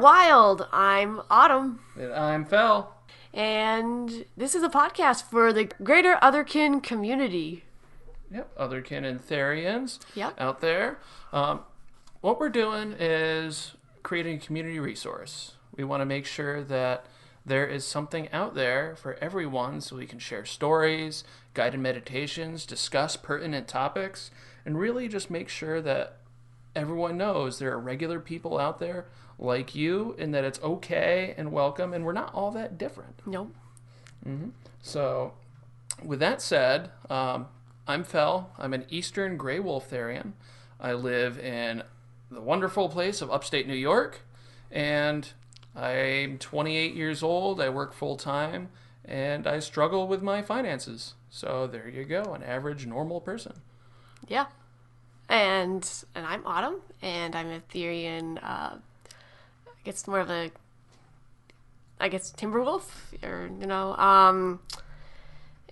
Wild. I'm Autumn. And I'm Fel. And this is a podcast for the greater otherkin community. Yep, otherkin and therians Yep. out there. What we're doing is creating a community resource. We want to make sure that there is something out there for everyone so we can share stories, guided meditations, discuss pertinent topics, and really just make sure that everyone knows there are regular people out there like you and that it's okay and welcome and we're not all that different. Nope. So, with that said, I'm Fel. I'm an Eastern Grey Wolf Therian. I live in the wonderful place of upstate New York, and I'm 28 years old. I work full time, and I struggle with my finances. So there you go, an average normal person. Yeah. And I'm Autumn, and I'm a Therian, I guess more of a, Timberwolf,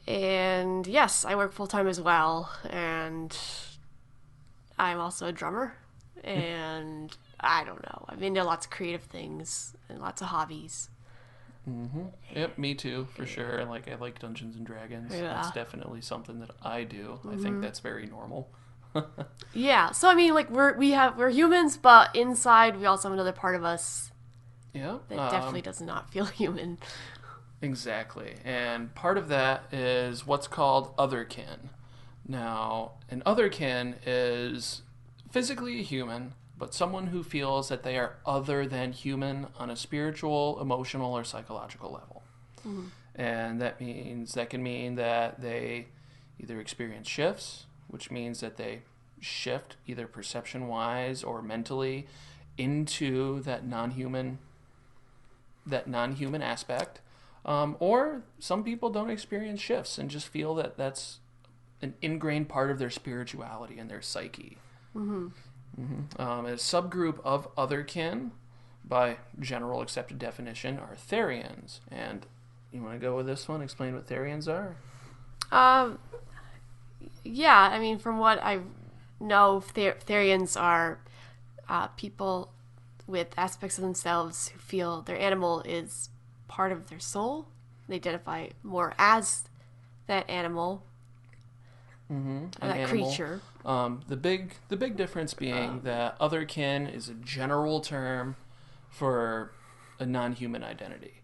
and yes, I work full time as well, and I'm also a drummer, and I don't know, I'm into lots of creative things and lots of hobbies. Yep, me too, for sure. I like Dungeons and Dragons. Yeah. That's definitely something that I do. I think that's very normal. Yeah, so I mean, like we're humans, but inside we also have another part of us Yeah. that definitely does not feel human. Exactly. And part of that is what's called otherkin. Now, an otherkin is physically a human, but someone who feels that they are other than human on a spiritual, emotional, or psychological level. And that can mean that they either experience shifts, which means that they shift either perception-wise or mentally into that non-human aspect. Or some people don't experience shifts and just feel that that's an ingrained part of their spirituality and their psyche. A subgroup of otherkin, by general accepted definition, are therians. And you want to go with this one? Explain what therians are? Yeah, I mean, from what I know, Therians are people with aspects of themselves who feel their animal is part of their soul. They identify more as that animal, that creature. The big difference being that otherkin is a general term for a non-human identity.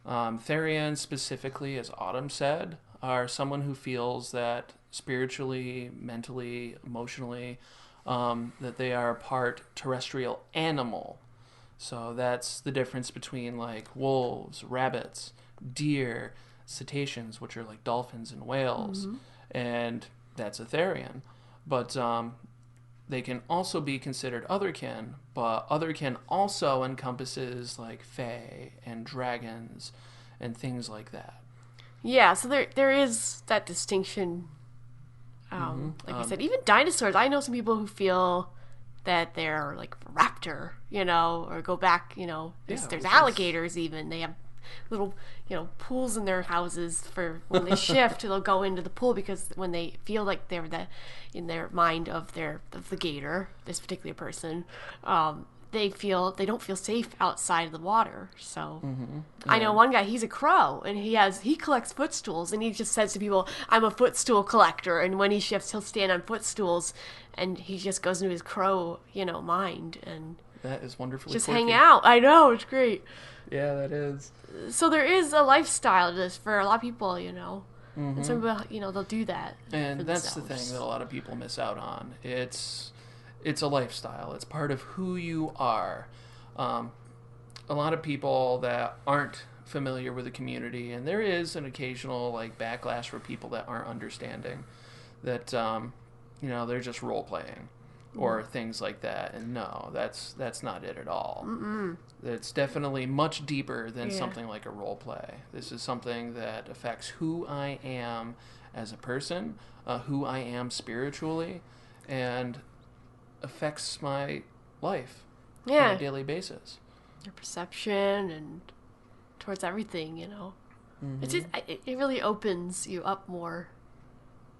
Therians specifically, as Autumn said, are someone who feels that spiritually, mentally, emotionally, that they are a part terrestrial animal. So that's the difference between like wolves, rabbits, deer, cetaceans, which are like dolphins and whales, and that's a therian. But they can also be considered otherkin, but otherkin also encompasses like fae and dragons and things like that. Yeah, so there is that distinction. Like I said, even dinosaurs. I know some people who feel that they're like raptor, or go back, there's alligators even. They have little, pools in their houses for when they shift, they'll go into the pool because when they feel like they're in their mind of the gator, this particular person, they don't feel safe outside of the water. So I know one guy, he's a crow, and he collects footstools, and he just says to people, I'm a footstool collector, and when he shifts, he'll stand on footstools, and he just goes into his crow, mind, and that is wonderfully just quirky. hang out. I know, it's great. Yeah, that is. So there is a lifestyle to this for a lot of people, and some people, they'll do that. And for that's themselves. the thing that a lot of people miss out on. It's a lifestyle. It's part of who you are. A lot of people that aren't familiar with the community, and there is an occasional like backlash for people that aren't understanding that they're just role playing or things like that. And no, that's not it at all. It's definitely much deeper than something like a role play. This is something that affects who I am as a person, who I am spiritually, and affects my life on a daily basis. Your perception and towards everything, It's just, it really opens you up more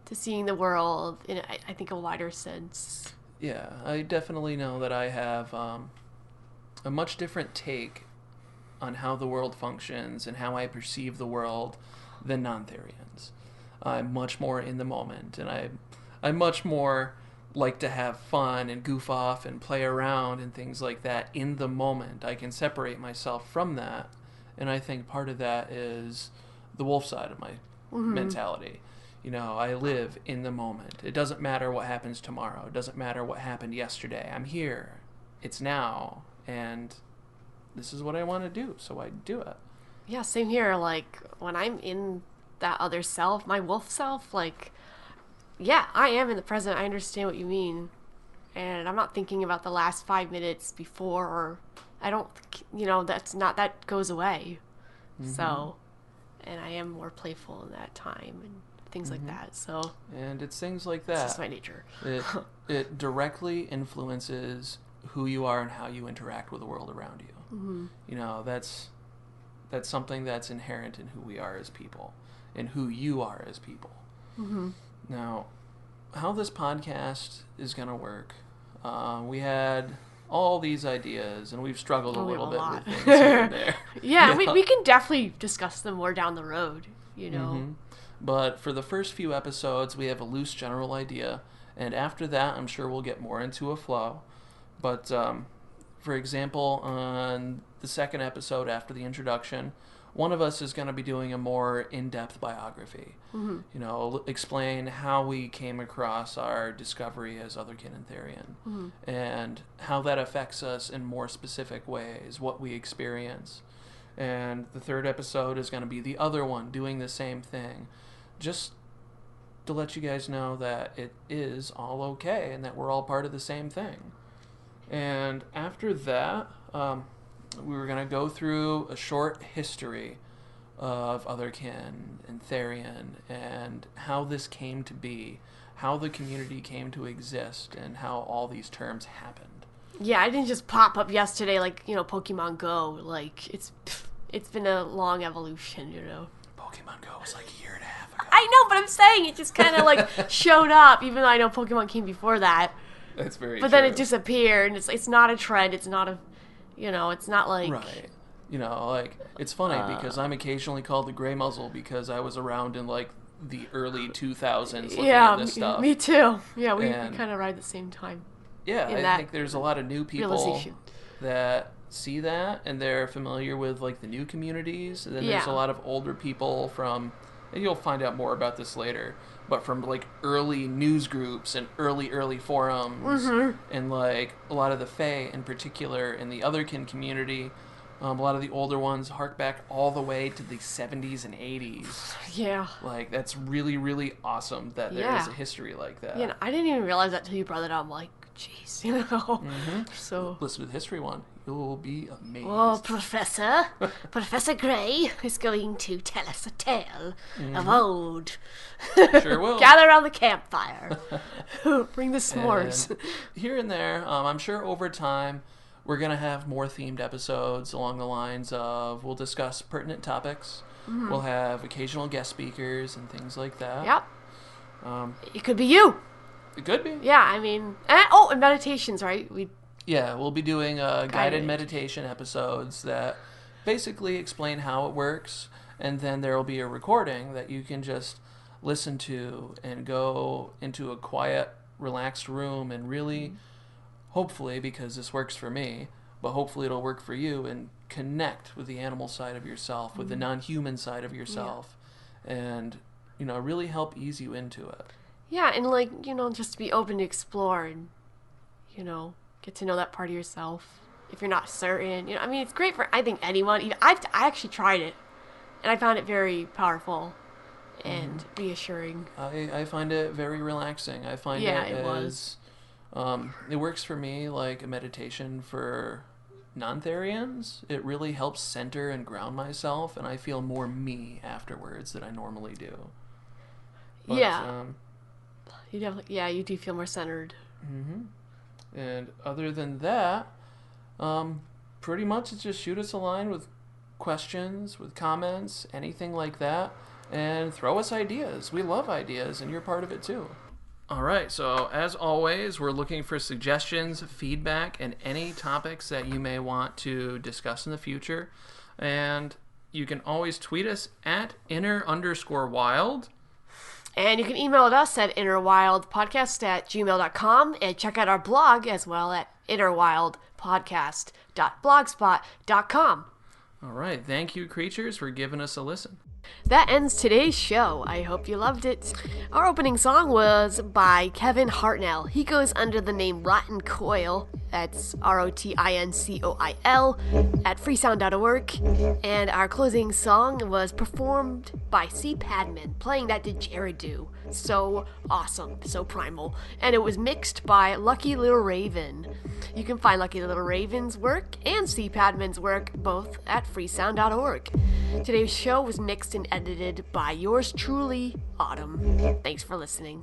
to seeing the world in, I think, a wider sense. Yeah, I definitely know that I have a much different take on how the world functions and how I perceive the world than non-Therians. I'm much more in the moment, and I much more like to have fun and goof off and play around and things like that in the moment. I can separate myself from that, and I think part of that is the wolf side of my mentality. You know, I live in the moment. It doesn't matter what happens tomorrow. It doesn't matter what happened yesterday. I'm here. It's now, and this is what I want to do, so I do it. Yeah, same here. Like, when I'm in that other self, my wolf self, like, yeah, I am in the present. I understand what you mean. And I'm not thinking about the last 5 minutes before, or I don't, that goes away. So, and I am more playful in that time and things like that. So, and it's things like that. That's just my nature. It directly influences who you are and how you interact with the world around you. You know, that's something that's inherent in who we are as people and who you are as people. Now, how this podcast is going to work, we had all these ideas, and we've struggled a little bit with things here and there. Yeah, we can definitely discuss them more down the road, you know. But for the first few episodes, we have a loose general idea, and after that, I'm sure we'll get more into a flow. But, for example, on the second episode after the introduction, one of us is going to be doing a more in-depth biography. You know, explain how we came across our discovery as Otherkin and Therian, and how that affects us in more specific ways, what we experience. And the third episode is going to be the other one doing the same thing, just to let you guys know that it is all okay and that we're all part of the same thing. And after that, we were going to go through a short history of Otherkin and Therian and how this came to be, how the community came to exist, and how all these terms happened. Yeah, I didn't just pop up yesterday like, Pokemon Go. Like, it's been a long evolution, Pokemon Go was like a year and a half ago. I know, but I'm saying it just kind of like showed up, even though I know Pokemon came before that. That's very But true. then it disappeared, and it's not a trend. It's not a, it's not like... Right. Like, it's funny because I'm occasionally called the Gray Muzzle because I was around in, like, the early 2000s looking at this stuff. Me too. Yeah, we kind of ride at the same time. Yeah, I think there's a lot of new people that see that, and they're familiar with, like, the new communities. And then there's a lot of older people from, and you'll find out more about this later, but from, like, early news groups and early forums, and, like, a lot of the Fae in particular in the Otherkin community. A lot of the older ones hark back all the way to the 70s and 80s. Yeah. Like, that's really, really awesome that there is a history like that. Yeah, I didn't even realize that until you brought it up. I'm like, jeez, So... Listen to the history one. You'll be amazed. Well, Professor Gray is going to tell us a tale of old. Sure will. Gather around the campfire. Bring the s'mores. And here and there, I'm sure over time, we're going to have more themed episodes along the lines of we'll discuss pertinent topics. We'll have occasional guest speakers and things like that. Yep. It could be you. It could be. Yeah, I mean... and meditations, right? We'll be doing guided meditation episodes that basically explain how it works, and then there will be a recording that you can just listen to and go into a quiet, relaxed room and really... hopefully, because this works for me, but hopefully it'll work for you, and connect with the animal side of yourself, with the non-human side of yourself, and, really help ease you into it. Yeah, and just to be open to explore and, get to know that part of yourself if you're not certain. It's great for, I think, anyone. I actually tried it, and I found it very powerful and reassuring. I find it very relaxing. I find it was... it works for me like a meditation for non-Therians. It really helps center and ground myself, and I feel more me afterwards than I normally do. But, you definitely, you do feel more centered. And other than that, pretty much it's just shoot us a line with questions, with comments, anything like that, and throw us ideas. We love ideas, and you're part of it too. All right, so as always, we're looking for suggestions, feedback, and any topics that you may want to discuss in the future. And you can always tweet us at inner_wild. And you can email us at innerwildpodcast@gmail.com and check out our blog as well at innerwildpodcast.blogspot.com. All right, thank you, creatures, for giving us a listen. That ends today's show. I hope you loved it. Our opening song was by Kevin Hartnell. He goes under the name Rotten Coil. That's ROTINCOIL at freesound.org. And our closing song was performed by C. Padman, playing that didgeridoo. So awesome, so primal. And it was mixed by Lucky Little Raven. You can find Lucky Little Raven's work and C. Padman's work both at freesound.org. Today's show was mixed and edited by yours truly, Autumn. Thanks for listening.